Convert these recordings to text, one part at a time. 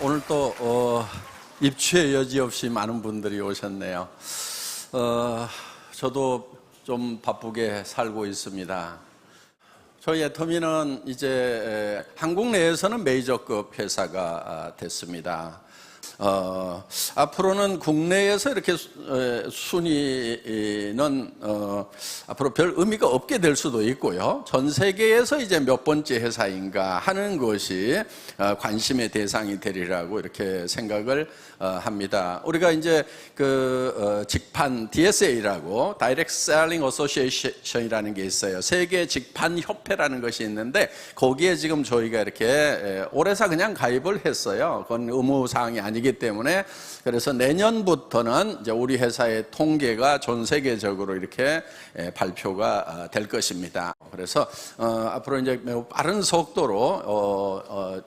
오늘 또 입추의 여지 없이 많은 분들이 오셨네요. 저도 좀 바쁘게 살고 있습니다. 저희 애터미는 이제 한국 내에서는 메이저급 회사가 됐습니다. 앞으로는 국내에서 이렇게 순위는 앞으로 별 의미가 없게 될 수도 있고요. 전 세계에서 이제 몇 번째 회사인가 하는 것이 관심의 대상이 되리라고 이렇게 생각을 합니다. 우리가 이제 직판 DSA라고 Direct Selling Association이라는 게 있어요. 세계 직판 협회라는 것이 있는데 거기에 지금 저희가 이렇게 올해서 그냥 가입을 했어요. 그건 의무 사항이 아니기 때문에. 그래서 내년부터는 이제 우리 회사의 통계가 전 세계적으로 이렇게 발표가 될 것입니다. 그래서 앞으로 이제 매우 빠른 속도로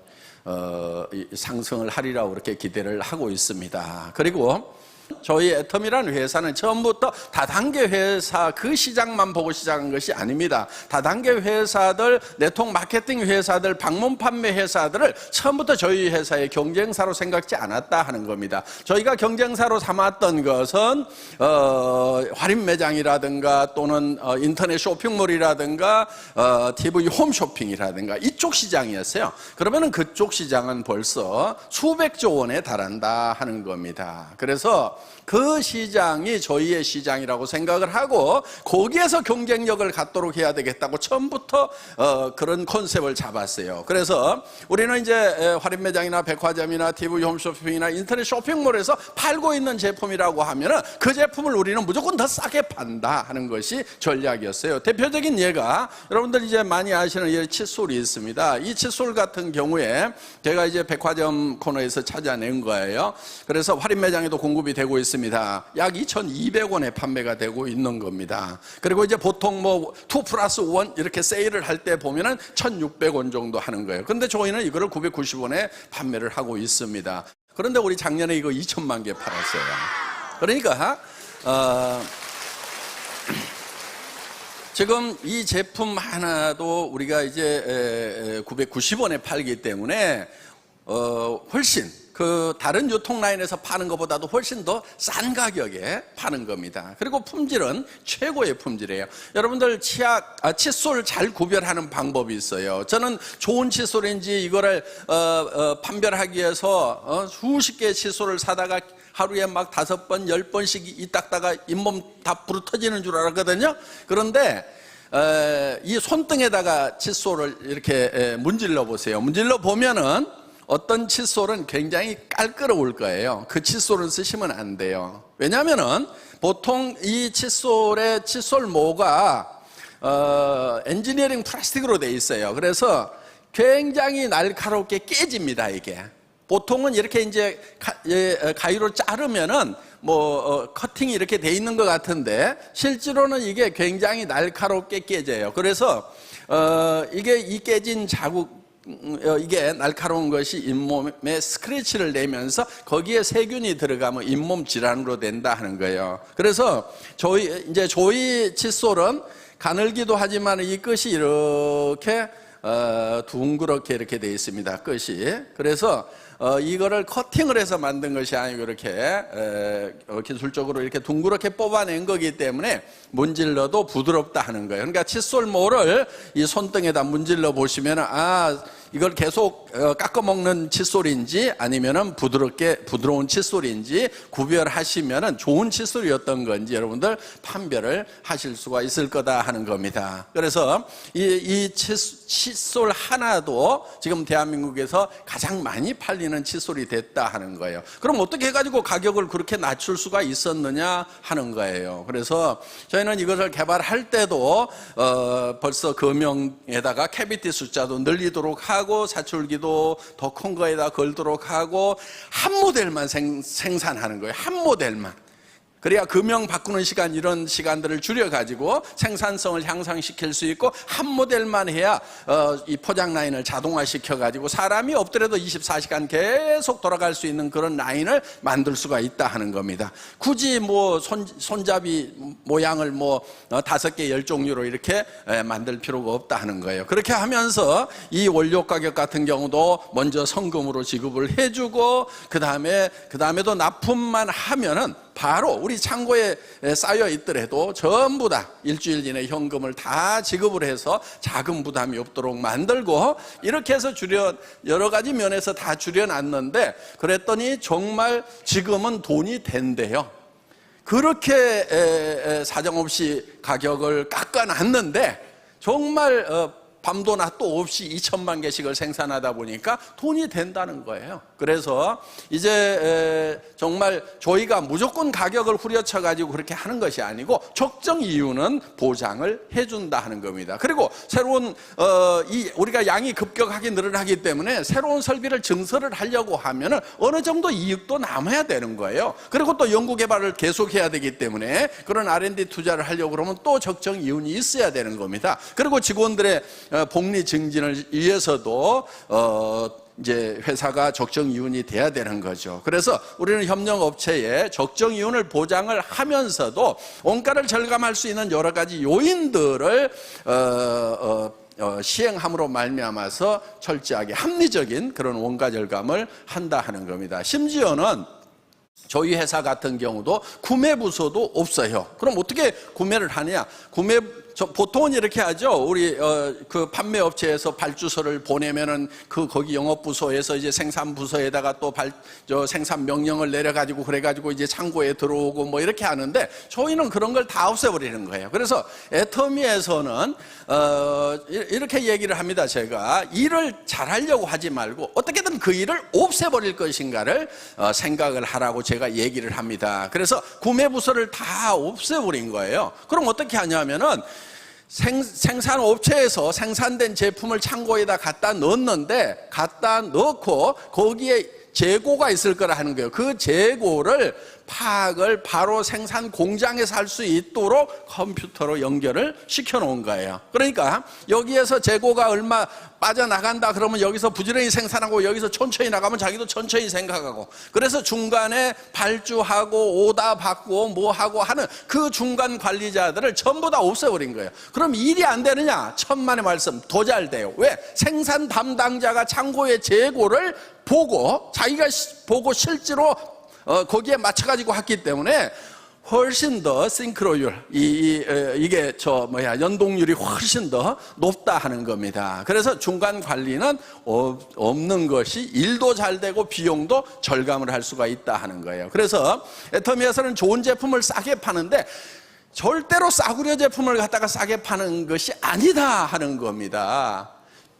상승을 하리라고 그렇게 기대를 하고 있습니다. 그리고 저희 애터미라는 회사는 처음부터 다단계 회사 그 시장만 보고 시작한 것이 아닙니다. 다단계 회사들, 네트워크 마케팅 회사들, 방문 판매 회사들을 처음부터 저희 회사의 경쟁사로 생각지 않았다 하는 겁니다. 저희가 경쟁사로 삼았던 것은 할인 매장이라든가 또는 인터넷 쇼핑몰이라든가 TV 홈쇼핑이라든가 이쪽 시장이었어요. 그러면은 그쪽 시장은 벌써 수백조 원에 달한다 하는 겁니다. 그래서 그 시장이 저희의 시장이라고 생각을 하고 거기에서 경쟁력을 갖도록 해야 되겠다고 처음부터 그런 컨셉을 잡았어요. 그래서 우리는 이제 할인 매장이나 백화점이나 TV 홈쇼핑이나 인터넷 쇼핑몰에서 팔고 있는 제품이라고 하면은 그 제품을 우리는 무조건 더 싸게 판다 하는 것이 전략이었어요. 대표적인 예가 여러분들 이제 많이 아시는 이 칫솔이 있습니다. 이 칫솔 같은 경우에 제가 이제 백화점 코너에서 찾아낸 거예요. 그래서 할인 매장에도 공급이 되고 있습니다. 약 2,200원에 판매가 되고 있는 겁니다. 그리고 이제 보통 뭐 2+1 이렇게 세일을 할 때 보면은 1,600원 정도 하는 거예요. 근데 저희는 이거를 990원에 판매를 하고 있습니다. 그런데 우리 작년에 이거 2천만 개 팔았어요. 그러니까 지금 이 제품 하나도 우리가 이제 990원에 팔기 때문에 훨씬 다른 유통 라인에서 파는 것보다도 훨씬 더 싼 가격에 파는 겁니다. 그리고 품질은 최고의 품질이에요. 여러분들 칫솔 잘 구별하는 방법이 있어요. 저는 좋은 칫솔인지 이거를 판별하기 위해서 수십 개의 칫솔을 사다가 하루에 막 5번, 10번씩 이 닦다가 잇몸 다 부러뜨지는 줄 알았거든요. 그런데 이 손등에다가 칫솔을 이렇게 문질러 보세요. 문질러 보면은 어떤 칫솔은 굉장히 깔끄러울 거예요. 그 칫솔을 쓰시면 안 돼요. 왜냐하면은 보통 이 칫솔의 칫솔모가 엔지니어링 플라스틱으로 돼 있어요. 그래서 굉장히 날카롭게 깨집니다. 이게 보통은 이렇게 이제 가위로 자르면은 커팅이 이렇게 돼 있는 것 같은데 실제로는 이게 굉장히 날카롭게 깨져요. 그래서 이게 이 깨진 자국 이게 날카로운 것이 잇몸에 스크래치를 내면서 거기에 세균이 들어가면 잇몸 질환으로 된다 하는 거예요. 그래서 저희 칫솔은 가늘기도 하지만 이 끝이 이렇게 둥그렇게 이렇게 되어 있습니다. 끝이. 그래서 이거를 커팅을 해서 만든 것이 아니고 이렇게 기술적으로 이렇게 둥그렇게 뽑아낸 거기 때문에 문질러도 부드럽다 하는 거예요. 그러니까 칫솔모를 이 손등에다 문질러 보시면 이걸 계속 깎아먹는 칫솔인지 아니면은 부드러운 칫솔인지 구별하시면은 좋은 칫솔이었던 건지 여러분들 판별을 하실 수가 있을 거다 하는 겁니다. 그래서 이 칫솔 하나도 지금 대한민국에서 가장 많이 팔리는 칫솔이 됐다 하는 거예요. 그럼 어떻게 해가지고 가격을 그렇게 낮출 수가 있었느냐 하는 거예요. 그래서 저희는 이것을 개발할 때도 벌써 금형에다가 캐비티 숫자도 늘리도록 하고 사출기도 더 큰 거에다 걸도록 하고 한 모델만 생산하는 거예요. 한 모델만. 그래야 금형 바꾸는 시간, 이런 시간들을 줄여가지고 생산성을 향상시킬 수 있고, 한 모델만 해야 이 포장 라인을 자동화시켜가지고 사람이 없더라도 24시간 계속 돌아갈 수 있는 그런 라인을 만들 수가 있다 하는 겁니다. 굳이 뭐 손잡이 모양을 뭐 5개 10종류로 이렇게 만들 필요가 없다 하는 거예요. 그렇게 하면서 이 원료 가격 같은 경우도 먼저 성금으로 지급을 해주고, 그 다음에도 납품만 하면은 바로 우리 창고에 쌓여 있더라도 전부 다 일주일 이내 현금을 다 지급을 해서 자금 부담이 없도록 만들고, 이렇게 해서 여러 가지 면에서 다 줄여놨는데, 그랬더니 정말 지금은 돈이 된대요. 그렇게 사정없이 가격을 깎아놨는데 정말 밤도 낮도 없이 2천만 개씩을 생산하다 보니까 돈이 된다는 거예요. 그래서 이제 정말 저희가 무조건 가격을 후려쳐 가지고 그렇게 하는 것이 아니고, 적정 이유는 보장을 해준다 하는 겁니다. 그리고 새로운 우리가 양이 급격하게 늘어나기 때문에 새로운 설비를 증설을 하려고 하면은 어느 정도 이익도 남아야 되는 거예요. 그리고 또 연구개발을 계속해야 되기 때문에 그런 R&D 투자를 하려고 그러면 또 적정 이윤이 있어야 되는 겁니다. 그리고 직원들의 복리 증진을 위해서도 이제 회사가 적정 이윤이 돼야 되는 거죠. 그래서 우리는 협력업체에 적정 이윤을 보장을 하면서도 원가를 절감할 수 있는 여러 가지 요인들을 시행함으로 말미암아서 철저하게 합리적인 그런 원가 절감을 한다 하는 겁니다. 심지어는 저희 회사 같은 경우도 구매 부서도 없어요. 그럼 어떻게 구매를 하느냐? 보통은 이렇게 하죠. 우리 그 판매 업체에서 발주서를 보내면은 거기 영업 부서에서 이제 생산 부서에다가 또 생산 명령을 내려가지고 그래가지고 이제 창고에 들어오고 뭐 이렇게 하는데, 저희는 그런 걸 다 없애버리는 거예요. 그래서 애터미에서는 이렇게 얘기를 합니다. 제가 일을 잘하려고 하지 말고 어떻게든 그 일을 없애버릴 것인가를 생각을 하라고 제가 얘기를 합니다. 그래서 구매 부서를 다 없애버린 거예요. 그럼 어떻게 하냐면은 생산업체에서 생산된 제품을 창고에다 갖다 넣었는데, 갖다 넣고 거기에 재고가 있을 거라 하는 거예요. 그 재고를 파악을 바로 생산 공장에서 할 수 있도록 컴퓨터로 연결을 시켜 놓은 거예요. 그러니까 여기에서 재고가 얼마 빠져나간다 그러면 여기서 부지런히 생산하고, 여기서 천천히 나가면 자기도 천천히 생각하고, 그래서 중간에 발주하고 오다 받고 뭐 하고 하는 그 중간 관리자들을 전부 다 없애버린 거예요. 그럼 일이 안 되느냐? 천만의 말씀, 더 잘 돼요. 왜? 생산 담당자가 창고의 재고를 보고, 자기가 보고 실제로 거기에 맞춰가지고 했기 때문에 훨씬 더 싱크로율, 이게 연동률이 훨씬 더 높다 하는 겁니다. 그래서 중간 관리는 없는 것이 일도 잘 되고 비용도 절감을 할 수가 있다 하는 거예요. 그래서 애터미에서는 좋은 제품을 싸게 파는데 절대로 싸구려 제품을 갖다가 싸게 파는 것이 아니다 하는 겁니다.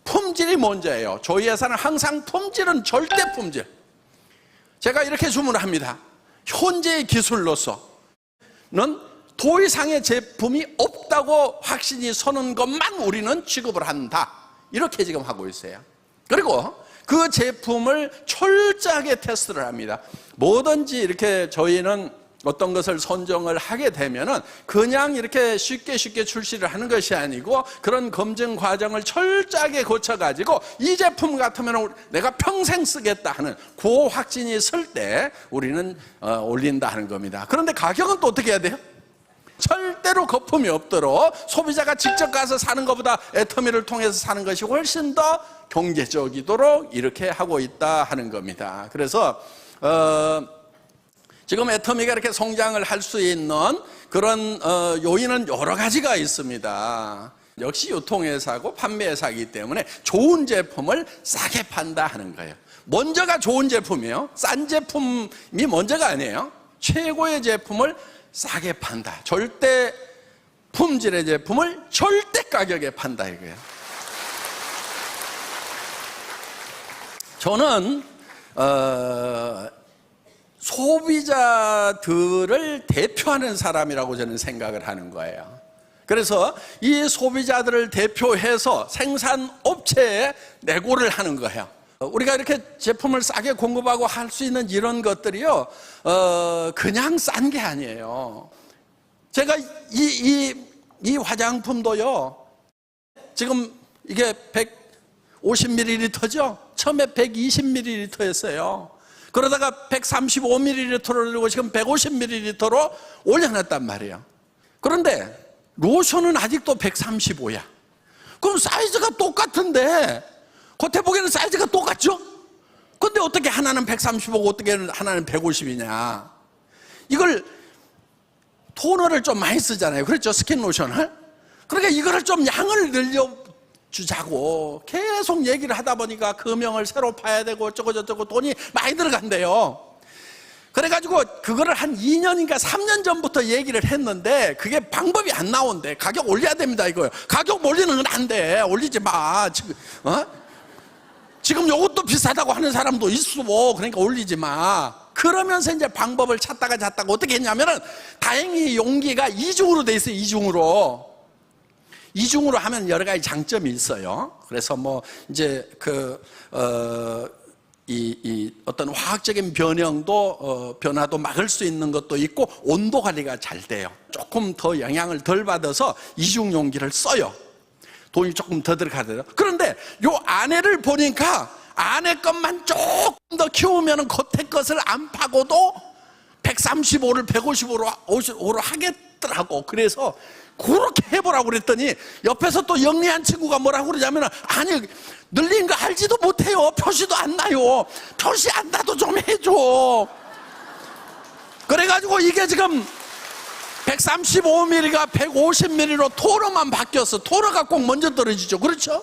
품질이 먼저예요. 저희 회사는 항상 품질은 절대 품질. 제가 이렇게 주문을 합니다. 현재의 기술로서는 더 이상의 제품이 없다고 확신이 서는 것만 우리는 취급을 한다. 이렇게 지금 하고 있어요. 그리고 그 제품을 철저하게 테스트를 합니다. 뭐든지 이렇게 저희는 어떤 것을 선정을 하게 되면은 그냥 이렇게 쉽게 출시를 하는 것이 아니고, 그런 검증 과정을 철저하게 거쳐가지고 이 제품 같으면 내가 평생 쓰겠다 하는 그 확신이 설 때 우리는 올린다 하는 겁니다. 그런데 가격은 또 어떻게 해야 돼요? 절대로 거품이 없도록 소비자가 직접 가서 사는 것보다 애터미를 통해서 사는 것이 훨씬 더 경제적이도록 이렇게 하고 있다 하는 겁니다. 그래서 지금 애터미가 이렇게 성장을 할 수 있는 그런 요인은 여러 가지가 있습니다. 역시 유통회사고 판매회사이기 때문에 좋은 제품을 싸게 판다 하는 거예요. 먼저가 좋은 제품이에요. 싼 제품이 먼저가 아니에요. 최고의 제품을 싸게 판다. 절대 품질의 제품을 절대 가격에 판다 이거예요. 저는 소비자들을 대표하는 사람이라고 저는 생각을 하는 거예요. 그래서 이 소비자들을 대표해서 생산업체에 내고를 하는 거예요. 우리가 이렇게 제품을 싸게 공급하고 할 수 있는 이런 것들이요, 그냥 싼 게 아니에요. 제가 이 화장품도요, 지금 이게 150ml죠? 처음에 120ml였어요. 그러다가 135ml를 올리고 지금 150ml로 올려놨단 말이에요. 그런데 로션은 아직도 135야. 그럼 사이즈가 똑같은데, 겉에 보기에는 사이즈가 똑같죠? 근데 어떻게 하나는 135고 어떻게 하나는 150이냐. 이걸 토너를 좀 많이 쓰잖아요. 그렇죠? 스킨 로션을. 그러니까 이거를 좀 양을 늘려주자고 계속 얘기를 하다 보니까 금형을 새로 파야 되고 어쩌고저쩌고 돈이 많이 들어간대요. 그래가지고 그거를 한 2년인가 3년 전부터 얘기를 했는데 그게 방법이 안 나온대. 가격 올려야 됩니다 이거요. 가격 올리는 건 안 돼. 올리지 마. 지금 이것도 비싸다고 하는 사람도 있어. 그러니까 올리지 마. 그러면서 이제 방법을 찾다가 어떻게 했냐면은 다행히 용기가 이중으로 돼 있어요. 이중으로 하면 여러 가지 장점이 있어요. 그래서 뭐 이제 어떤 화학적인 변화도 막을 수 있는 것도 있고 온도 관리가 잘 돼요. 조금 더 영향을 덜 받아서 이중 용기를 써요. 돈이 조금 더 들어가더라고요. 그런데 요 안에를 보니까 안에 것만 조금 더 키우면 겉에 것을 안 파고도 135를 155로 하겠더라고. 그래서 그렇게 해보라고 그랬더니 옆에서 또 영리한 친구가 뭐라고 그러냐면, 아니 늘린 거 알지도 못해요. 표시도 안 나요. 표시 안 나도 좀 해줘. 그래가지고 이게 지금 135ml가 150ml로 토너만 바뀌었어. 토너가 꼭 먼저 떨어지죠. 그렇죠?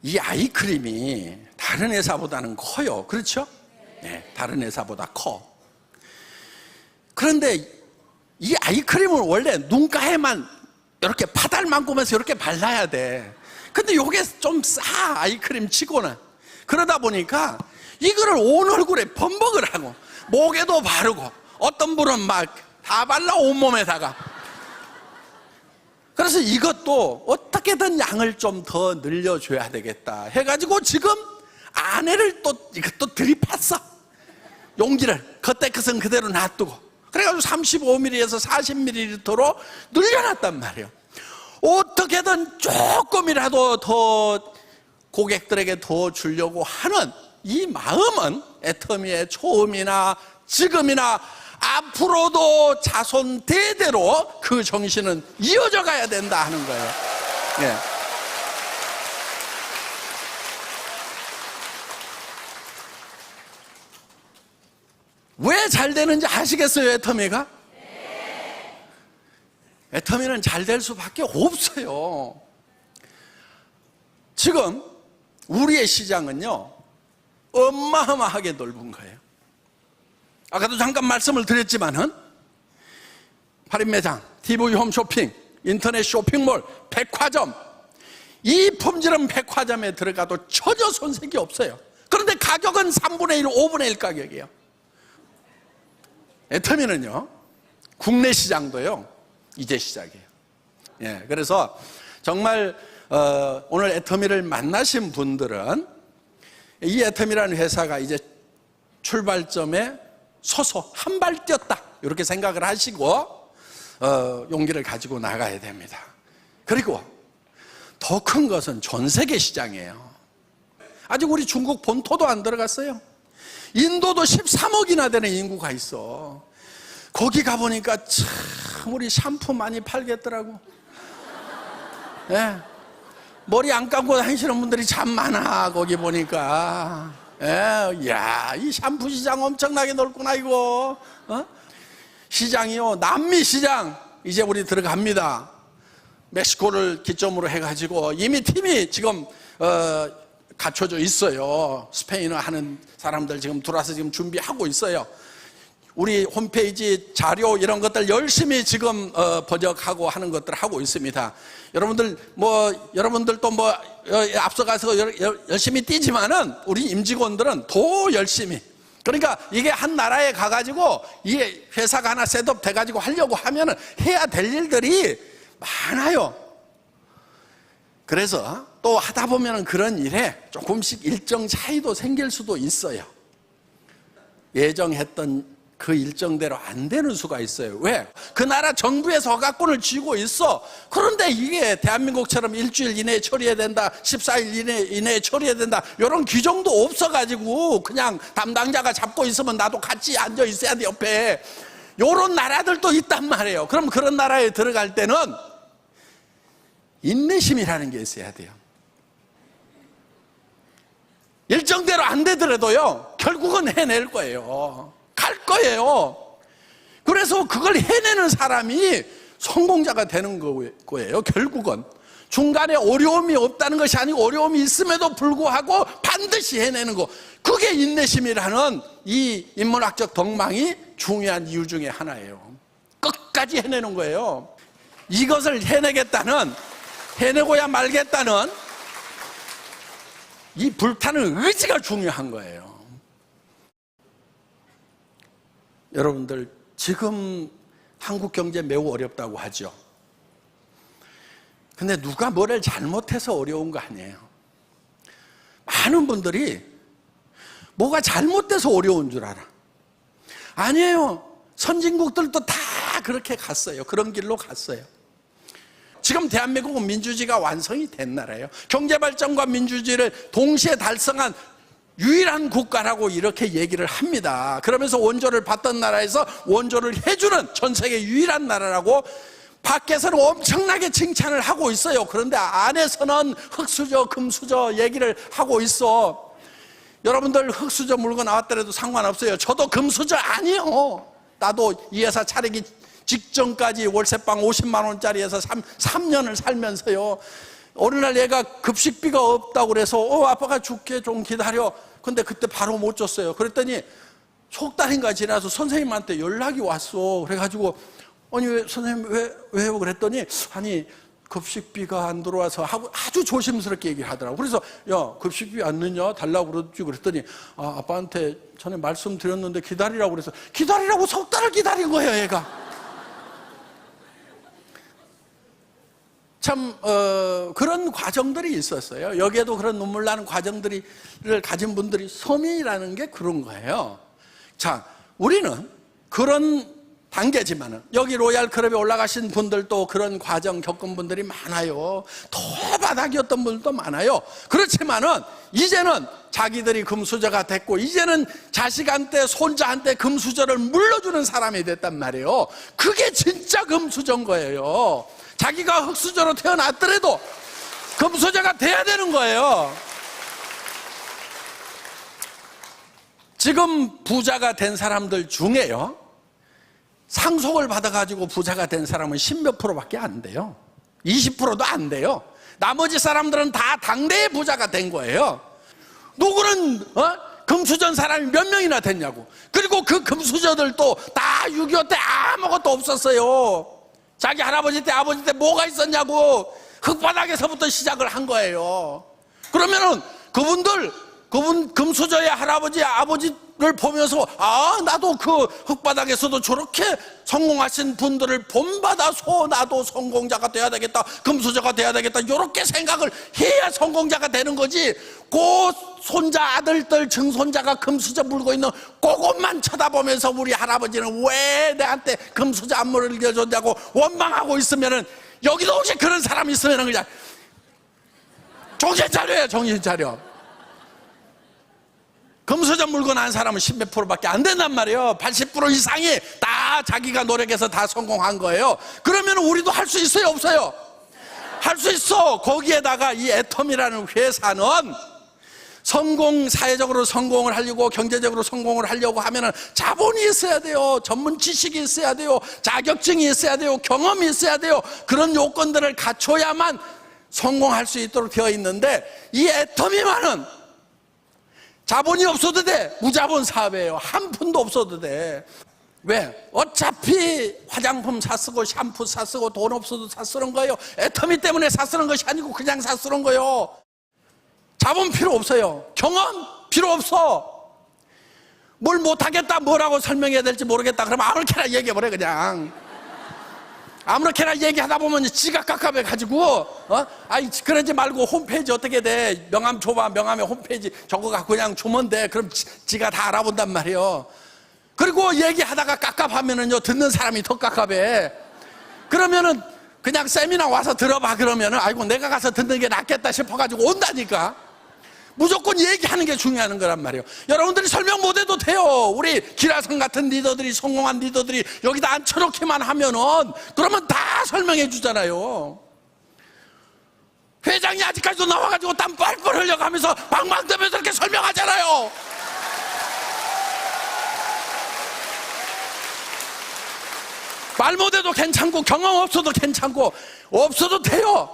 이 아이크림이 다른 회사보다는 커요. 그렇죠? 네, 다른 회사보다 커. 그런데 이 아이크림은 원래 눈가에만 이렇게 파달만큼에서 이렇게 발라야 돼. 근데 이게 좀 싸, 아이크림 치고는. 그러다 보니까 이거를 온 얼굴에 범벅을 하고 목에도 바르고 어떤 분은 막 다 발라 온몸에다가. 그래서 이것도 어떻게든 양을 좀 더 늘려줘야 되겠다 해가지고 지금 안에를 이것도 들이팠어. 용기를 겉에 것은 그대로 놔두고 그래가지고 35ml에서 40ml로 늘려놨단 말이에요. 어떻게든 조금이라도 더 고객들에게 더 주려고 하는 이 마음은 애터미의 처음이나 지금이나 앞으로도 자손 대대로 그 정신은 이어져 가야 된다 하는 거예요. 예. 왜 잘 되는지 아시겠어요, 애터미가? 애터미는 잘 될 수밖에 없어요. 지금 우리의 시장은요, 어마어마하게 넓은 거예요. 아까도 잠깐 말씀을 드렸지만은 할인 매장, TV 홈쇼핑, 인터넷 쇼핑몰, 백화점, 이 품질은 백화점에 들어가도 전혀 손색이 없어요. 그런데 가격은 3분의 1, 5분의 1 가격이에요. 애터미는요, 국내 시장도요, 이제 시작이에요. 예, 그래서 정말 오늘 애터미를 만나신 분들은 이 애터미라는 회사가 이제 출발점에 서서 한 발 뛰었다 이렇게 생각을 하시고 용기를 가지고 나가야 됩니다. 그리고 더 큰 것은 전 세계 시장이에요. 아직 우리 중국 본토도 안 들어갔어요. 인도도 13억이나 되는 인구가 있어. 거기 가보니까 참 우리 샴푸 많이 팔겠더라고. 예. 머리 안 감고 다니시는 분들이 참 많아. 거기 보니까. 예. 야, 이 샴푸 시장 엄청나게 넓구나 이거. 시장이요, 남미 시장 이제 우리 들어갑니다. 멕시코를 기점으로 해가지고 이미 팀이 지금 갖춰져 있어요. 스페인어 하는 사람들 지금 들어와서 지금 준비하고 있어요. 우리 홈페이지 자료 이런 것들 열심히 지금 번역하고 하는 것들 하고 있습니다. 여러분들도 앞서가서 열심히 뛰지만은 우리 임직원들은 더 열심히. 그러니까 이게 한 나라에 가가지고 이게 회사가 하나 셋업 돼가지고 하려고 하면은 해야 될 일들이 많아요. 그래서 또 하다 보면 그런 일에 조금씩 일정 차이도 생길 수도 있어요. 예정했던 그 일정대로 안 되는 수가 있어요. 왜? 그 나라 정부에서 허가권을 쥐고 있어. 그런데 이게 대한민국처럼 일주일 이내에 처리해야 된다, 14일 이내에 처리해야 된다, 이런 규정도 없어가지고 그냥 담당자가 잡고 있으면 나도 같이 앉아 있어야 돼, 옆에. 이런 나라들도 있단 말이에요. 그럼 그런 나라에 들어갈 때는 인내심이라는 게 있어야 돼요. 일정대로 안 되더라도요, 결국은 해낼 거예요. 갈 거예요. 그래서 그걸 해내는 사람이 성공자가 되는 거예요. 결국은 중간에 어려움이 없다는 것이 아니고 어려움이 있음에도 불구하고 반드시 해내는 거, 그게 인내심이라는 이 인문학적 덕망이 중요한 이유 중에 하나예요. 끝까지 해내는 거예요. 이것을 해내겠다는, 해내고야 말겠다는 이 불타는 의지가 중요한 거예요. 여러분들, 지금 한국 경제 매우 어렵다고 하죠. 근데 누가 뭐를 잘못해서 어려운 거 아니에요. 많은 분들이 뭐가 잘못돼서 어려운 줄 알아. 아니에요. 선진국들도 다 그렇게 갔어요. 그런 길로 갔어요. 지금 대한민국은 민주주의가 완성이 된 나라예요. 경제발전과 민주주의를 동시에 달성한 유일한 국가라고 이렇게 얘기를 합니다. 그러면서 원조를 받던 나라에서 원조를 해주는 전 세계 유일한 나라라고 밖에서는 엄청나게 칭찬을 하고 있어요. 그런데 안에서는 흙수저, 금수저 얘기를 하고 있어. 여러분들 흙수저 물고 나왔더라도 상관없어요. 저도 금수저 아니에요. 나도 이 회사 차리기 직전까지 월세방 50만 원짜리에서 3년을 살면서요, 어느 날 얘가 급식비가 없다고 그래서 아빠가 줄게, 좀 기다려. 근데 그때 바로 못 줬어요. 그랬더니 석 달인가 지나서 선생님한테 연락이 왔어. 그래가지고 아니 왜 선생님 왜요? 그랬더니 아니 급식비가 안 들어와서 하고 아주 조심스럽게 얘기를 하더라고. 그래서 야, 급식비 안 넣냐? 달라고 그러지. 그랬더니 아빠한테 전에 말씀드렸는데 기다리라고 그래서 기다리라고 석 달을 기다린 거예요, 얘가. 참 그런 과정들이 있었어요. 여기에도 그런 눈물 나는 과정들을 가진 분들이, 서민이라는 게 그런 거예요. 자, 우리는 그런 단계지만은 여기 로얄 클럽에 올라가신 분들도 그런 과정 겪은 분들이 많아요. 더 바닥이었던 분들도 많아요. 그렇지만은 이제는 자기들이 금수저가 됐고, 이제는 자식한테, 손자한테 금수저를 물려주는 사람이 됐단 말이에요. 그게 진짜 금수저인 거예요. 자기가 흙수저로 태어났더라도 금수저가 돼야 되는 거예요. 지금 부자가 된 사람들 중에요, 상속을 받아가지고 부자가 된 사람은 10몇 프로밖에 안 돼요. 20%도 안 돼요. 나머지 사람들은 다 당대의 부자가 된 거예요. 누구는 금수저인 사람이 몇 명이나 됐냐고. 그리고 그 금수저들도 다 6.25 때 아무것도 없었어요. 자기 할아버지 때, 아버지 때 뭐가 있었냐고. 흙바닥에서부터 시작을 한 거예요. 그러면은 그분 금수저의 할아버지, 아버지를 보면서 나도 그 흙바닥에서도 저렇게 성공하신 분들을 본받아서 나도 성공자가 돼야 되겠다, 금수저가 돼야 되겠다, 이렇게 생각을 해야 성공자가 되는 거지. 그 손자, 아들들, 증손자가 금수저 물고 있는 그것만 쳐다보면서 우리 할아버지는 왜 내한테 금수저 안 물려줬냐고 원망하고 있으면은, 여기도 혹시 그런 사람 있으면은 그냥 정신 차려요, 정신 차려. 금수저 물고 난 사람은 10몇 프로밖에 안 된단 말이에요. 80% 이상이 다 자기가 노력해서 다 성공한 거예요. 그러면 우리도 할 수 있어요, 없어요? 할 수 있어. 거기에다가 이 애텀이라는 회사는 사회적으로 성공을 하려고, 경제적으로 성공을 하려고 하면은 자본이 있어야 돼요. 전문 지식이 있어야 돼요. 자격증이 있어야 돼요. 경험이 있어야 돼요. 그런 요건들을 갖춰야만 성공할 수 있도록 되어 있는데, 이 애텀이만은 자본이 없어도 돼. 무자본 사업이에요. 한 푼도 없어도 돼. 왜? 어차피 화장품 사쓰고 샴푸 사쓰고 돈 없어도 사쓰는 거예요. 애터미 때문에 사쓰는 것이 아니고 그냥 사쓰는 거예요. 자본 필요 없어요. 경험 필요 없어. 뭘 못하겠다, 뭐라고 설명해야 될지 모르겠다 그러면 아무렇게나 얘기해버려 그냥. 아무렇게나 얘기하다 보면 지가 깝깝해가지고, 아이, 그러지 말고 홈페이지 어떻게 돼? 명함 줘봐. 명함에 홈페이지 저거 갖고 그냥 주면 돼. 그럼 지가 다 알아본단 말이에요. 그리고 얘기하다가 깝깝하면은요, 듣는 사람이 더 깝깝해. 그러면은 그냥 세미나 와서 들어봐. 그러면은, 아이고, 내가 가서 듣는 게 낫겠다 싶어가지고 온다니까. 무조건 얘기하는 게 중요한 거란 말이에요. 여러분들이 설명 못해도 돼요. 우리 기라성 같은 리더들이, 성공한 리더들이 여기다 앉혀놓기만 하면은 그러면 다 설명해 주잖아요. 회장이 아직까지도 나와가지고 땀 뻘뻘 흘려가면서 방방대면서 이렇게 설명하잖아요. 말 못해도 괜찮고 경험 없어도 괜찮고 없어도 돼요.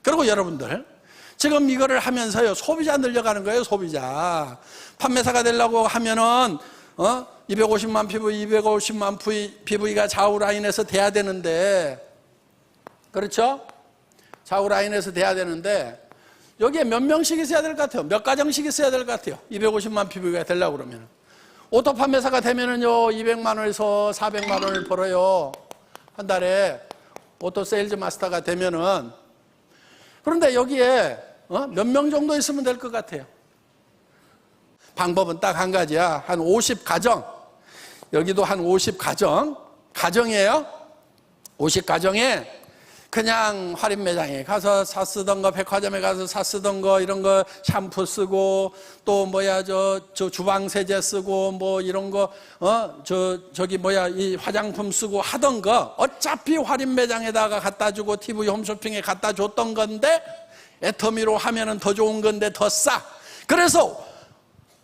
그리고 여러분들 지금 이거를 하면서요, 소비자 늘려가는 거예요. 소비자 판매사가 되려고 하면은 250만 PV, 250만 PV가 좌우 라인에서 돼야 되는데, 그렇죠? 좌우 라인에서 돼야 되는데 여기에 몇 명씩 있어야 될 것 같아요? 몇 가정씩 있어야 될 것 같아요? 250만 PV가 되려고 그러면 오토 판매사가 되면은요 200만 원에서 400만 원을 벌어요, 한 달에. 오토 세일즈 마스터가 되면은. 그런데 여기에 몇 명 정도 있으면 될 것 같아요? 방법은 딱 한 가지야. 한 50가정. 여기도 한 50가정. 가정이에요. 50가정에 그냥 할인 매장에 가서 사 쓰던 거, 백화점에 가서 사 쓰던 거, 이런 거 샴푸 쓰고, 또 저 주방 세제 쓰고, 뭐 이런 거, 이 화장품 쓰고 하던 거, 어차피 할인 매장에다가 갖다 주고 TV 홈쇼핑에 갖다 줬던 건데, 애터미로 하면은 더 좋은 건데 더 싸. 그래서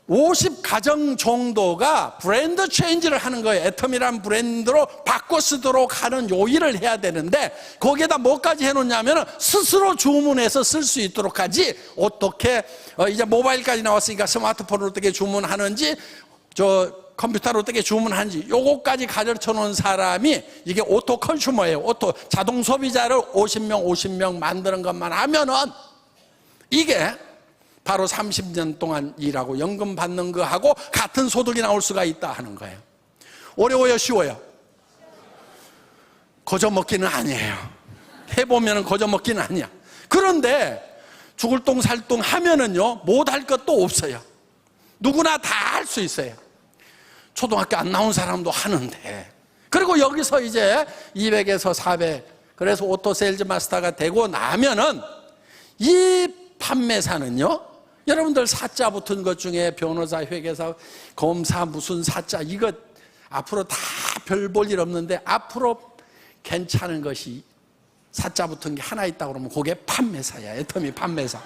50가정 정도가 브랜드 체인지를 하는 거예요. 애터미란 브랜드로 바꿔 쓰도록 하는 요일을 해야 되는데, 거기에다 뭐까지 해놓냐면 스스로 주문해서 쓸 수 있도록 하지. 어떻게 이제 모바일까지 나왔으니까 스마트폰으로 어떻게 주문하는지, 컴퓨터로 어떻게 주문하는지 요거까지 가르쳐 놓은 사람이, 이게 오토 컨슈머예요. 오토 자동 소비자를 50명 만드는 것만 하면은 이게 바로 30년 동안 일하고 연금 받는 거하고 같은 소득이 나올 수가 있다 하는 거예요. 어려워요, 쉬워요? 거저먹기는 아니에요. 해보면 거저먹기는 아니야. 그런데 죽을 똥 살 똥 하면은요 못할 것도 없어요. 누구나 다 할 수 있어요. 초등학교 안 나온 사람도 하는데. 그리고 여기서 이제 200에서 400, 그래서 오토 세일즈 마스터가 되고 나면은 이 판매사는요, 여러분들 사자 붙은 것 중에 변호사, 회계사, 검사, 무슨 사자, 이거 앞으로 다 별 볼 일 없는데 앞으로 괜찮은 것이 사자 붙은 게 하나 있다고 그러면 그게 판매사야. 애터미 판매사.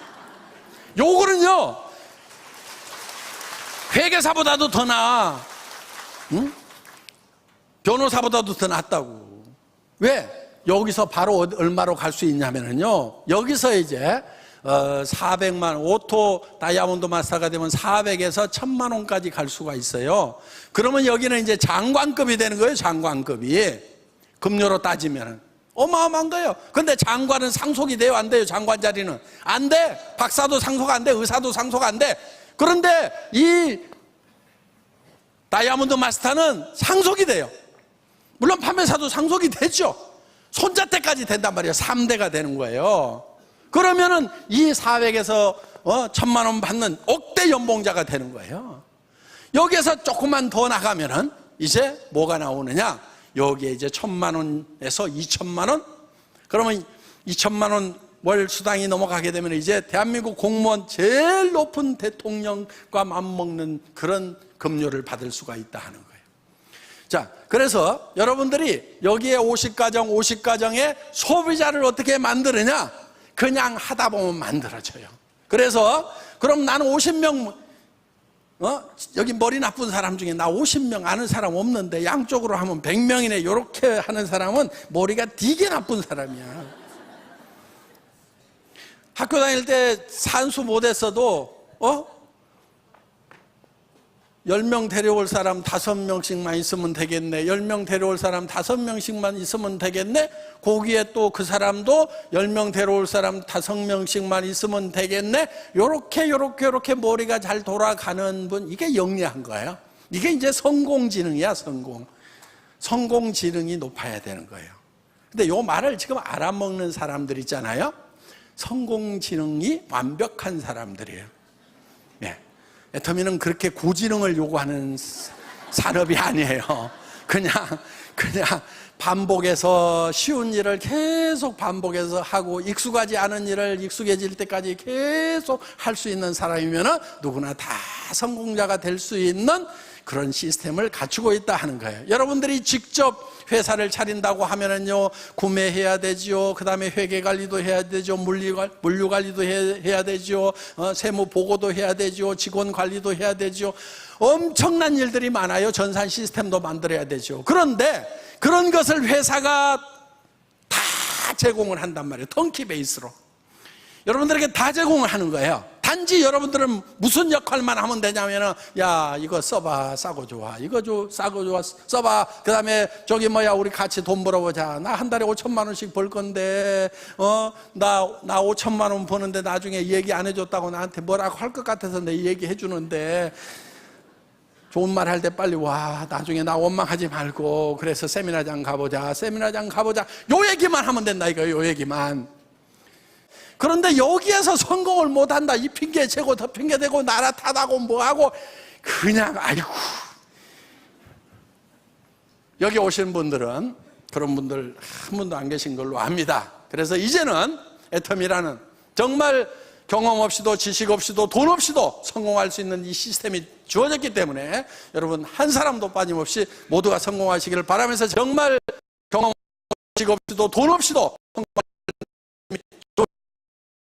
요거는요 회계사보다도 더 나아. 응? 변호사보다도 더 낫다고. 왜? 여기서 바로 얼마로 갈 수 있냐면요, 여기서 이제 400만, 오토 다이아몬드 마스터가 되면 400에서 1000만 원까지 갈 수가 있어요. 그러면 여기는 이제 장관급이 되는 거예요. 장관급이 급료로 따지면 어마어마한 거예요. 근데 장관은 상속이 돼요, 안 돼요? 장관 자리는 안 돼. 박사도 상속 안 돼, 의사도 상속 안 돼. 그런데 이 다이아몬드 마스터는 상속이 돼요. 물론 판매사도 상속이 되죠. 손자 때까지 된단 말이에요. 3대가 되는 거예요. 그러면은 이 400에서 1000만 원 받는 억대 연봉자가 되는 거예요. 여기에서 조금만 더 나가면은 이제 뭐가 나오느냐? 여기에 이제 1000만 원에서 2000만 원? 그러면 2000만 원 월 수당이 넘어가게 되면 이제 대한민국 공무원 제일 높은 대통령과 맞먹는 그런 급료를 받을 수가 있다 하는 거예요. 자, 그래서 여러분들이 여기에 50가정에 소비자를 어떻게 만드느냐? 그냥 하다 보면 만들어져요. 그래서 그럼 나는 50명, 여기 머리 나쁜 사람 중에 나 50명 아는 사람 없는데 양쪽으로 하면 100명이네, 이렇게 하는 사람은 머리가 되게 나쁜 사람이야. 학교 다닐 때 산수 못했어도 10명 데려올 사람 5명씩만 있으면 되겠네, 10명 데려올 사람 5명씩만 있으면 되겠네, 거기에 또 그 사람도 10명 데려올 사람 5명씩만 있으면 되겠네, 요렇게 머리가 잘 돌아가는 분, 이게 영리한 거예요. 이게 이제 성공지능이야. 성공지능이 높아야 되는 거예요. 근데 요 말을 지금 알아먹는 사람들 있잖아요. 성공지능이 완벽한 사람들이에요. 예. 애터미는 그렇게 고지능을 요구하는 산업이 아니에요. 그냥 반복해서 쉬운 일을 계속 반복해서 하고 익숙하지 않은 일을 익숙해질 때까지 계속 할 수 있는 사람이면 누구나 다 성공자가 될 수 있는 그런 시스템을 갖추고 있다 하는 거예요. 여러분들이 직접 회사를 차린다고 하면은요, 구매해야 되지요. 그 다음에 회계 관리도 해야 되죠. 물류 관리도 해야 되죠. 세무 보고도 해야 되죠. 직원 관리도 해야 되죠. 엄청난 일들이 많아요. 전산 시스템도 만들어야 되죠. 그런데 그런 것을 회사가 다 제공을 한단 말이에요. 턴키 베이스로. 여러분들에게 다 제공을 하는 거예요. 단지 여러분들은 무슨 역할만 하면 되냐면은, 야, 이거 써봐, 싸고 좋아. 이거 싸고 좋아, 써봐. 그 다음에 저기 우리 같이 돈 벌어보자. 나 한 달에 5천만 원씩 벌 건데, 나 5천만 원 버는데 나중에 얘기 안 해줬다고 나한테 뭐라고 할 것 같아서 내 얘기 해주는데, 좋은 말 할 때 빨리 와. 나중에 나 원망하지 말고. 그래서 세미나장 가보자. 요 얘기만 하면 된다, 이거, 요 얘기만. 그런데 여기에서 성공을 못한다. 이 핑계 재고 더 핑계 대고 나라 탓하고 뭐하고 그냥 아이고. 여기 오신 분들은 그런 분들 한 분도 안 계신 걸로 압니다. 그래서 이제는 애터미라는 정말 경험 없이도 지식 없이도 돈 없이도 성공할 수 있는 이 시스템이 주어졌기 때문에 여러분 한 사람도 빠짐없이 모두가 성공하시기를 바라면서 정말 경험 없이도 지식 없이도 돈 없이도 성공할